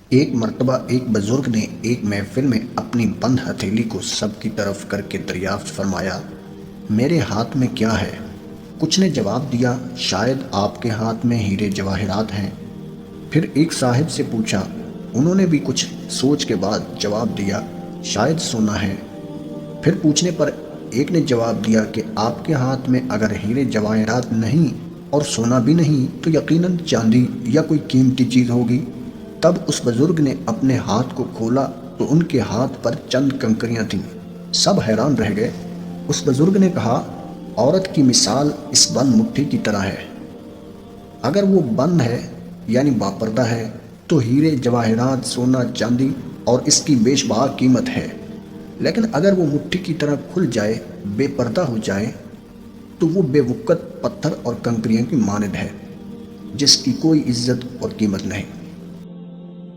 ایک مرتبہ ایک بزرگ نے ایک محفل میں اپنی بند ہتھیلی کو سب کی طرف کر کے دریافت فرمایا، میرے ہاتھ میں کیا ہے؟ کچھ نے جواب دیا، شاید آپ کے ہاتھ میں ہیرے جواہرات ہیں۔ پھر ایک صاحب سے پوچھا، انہوں نے بھی کچھ سوچ کے بعد جواب دیا، شاید سونا ہے۔ پھر پوچھنے پر ایک نے جواب دیا کہ آپ کے ہاتھ میں اگر ہیرے جواہرات نہیں اور سونا بھی نہیں تو یقیناً چاندی یا کوئی قیمتی چیز ہوگی۔ تب اس بزرگ نے اپنے ہاتھ کو کھولا تو ان کے ہاتھ پر چند کنکریاں تھیں۔ سب حیران رہ گئے۔ اس بزرگ نے کہا، عورت کی مثال اس بند مٹھی کی طرح ہے۔ اگر وہ بند ہے یعنی باپردہ ہے تو ہیرے جواہرات سونا چاندی اور اس کی بیش بہا قیمت ہے، لیکن اگر وہ مٹھی کی طرح کھل جائے، بے پردہ ہو جائے، تو وہ بے وقت پتھر اور کنکریوں کی مانند ہے، جس کی کوئی عزت اور قیمت نہیں۔